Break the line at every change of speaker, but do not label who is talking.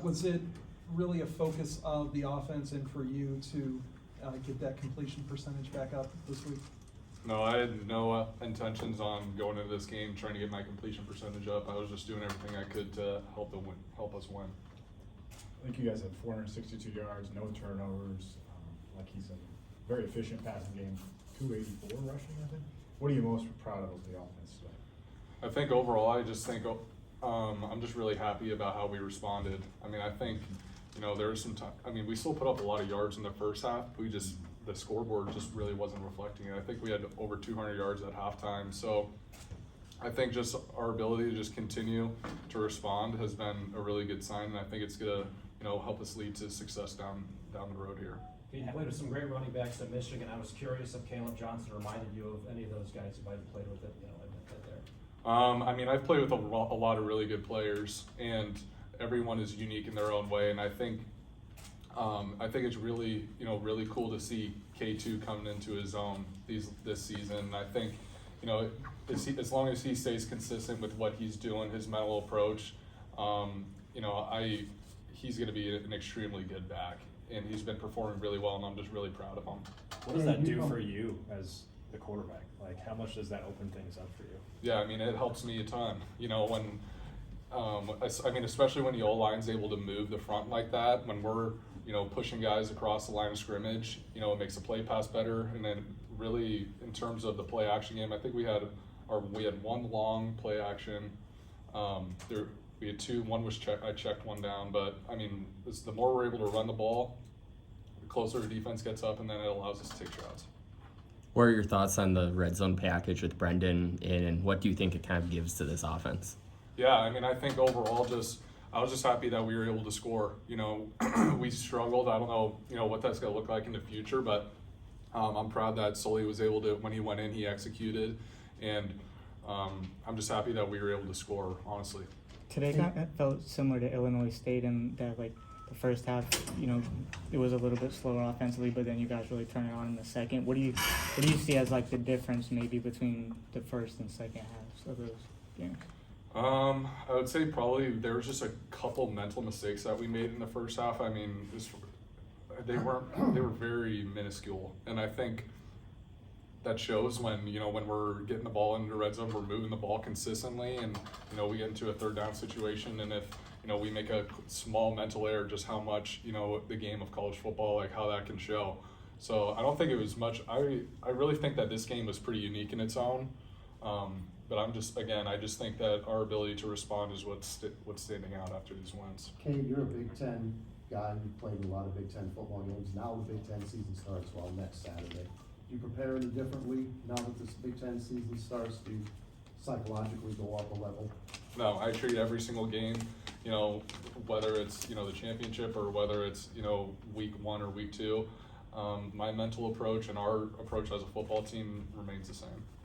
Was it really a focus of the offense and for you to get that completion percentage back up this week?
No, I had no intentions on going into this game trying to get my completion percentage up. I was just doing everything I could to help us win.
I think you guys had 462 yards, no turnovers. Like he said, very efficient passing game, 284 rushing, I think. What are you most proud of the offense today?
I think overall, I just think I'm just really happy about how we responded. I mean, I think, there was some time. I mean, we still put up a lot of yards in the first half. The scoreboard just really wasn't reflecting it. I think we had over 200 yards at halftime. So I think just our ability to just continue to respond has been a really good sign, and I think it's gonna, help us lead to success down the road here.
You played with some great running backs at Michigan. I was curious if Caleb Johnson reminded you of any of those guys you might have played with there.
I mean, I've played with a lot of really good players, and everyone is unique in their own way. And I think it's really, really cool to see K2 coming into his own this season. I think, as long as he stays consistent with what he's doing, his mental approach, he's going to be an extremely good back. And he's been performing really well, and I'm just really proud of him.
What does that do for you as the quarterback? Like, how much does that open things up for you?
Yeah, I mean, it helps me a ton. When, especially when the O-line's able to move the front like that, when we're, pushing guys across the line of scrimmage, it makes the play pass better. And then really, in terms of the play action game, I think we had one long play action. We had two. One was I checked one down, but I mean, the more we're able to run the ball, the closer the defense gets up, and then it allows us to take shots.
What are your thoughts on the red zone package with Brendan, and what do you think it kind of gives to this offense?
Yeah, I mean, I think overall, I was just happy that we were able to score. We struggled. I don't know, what that's going to look like in the future, but I'm proud that Sully was able to, when he went in, he executed, and I'm just happy that we were able to score, honestly.
Today felt similar to Illinois State in that, like, the first half, it was a little bit slower offensively, but then you guys really turned it on in the second. What do you see as, like, the difference maybe between the first and second halves of those games?
I would say probably there was just a couple mental mistakes that we made in the first half. I mean, they were very minuscule, and I think that shows when when we're getting the ball into the red zone, we're moving the ball consistently, and we get into a third down situation, and if we make a small mental error, just how much the game of college football, like how that can show. So I don't think it was much. I really think that this game was pretty unique in its own. But I just think that our ability to respond is what's standing out after these wins.
Cade, you're a Big Ten guy. You've played a lot of Big Ten football games. Now the Big Ten season starts, next Saturday. Do you prepare any differently now that this Big Ten season starts? Do you psychologically go up a level?
No, I treat every single game, whether it's, the championship or whether it's, week 1 or week 2, my mental approach and our approach as a football team remains the same.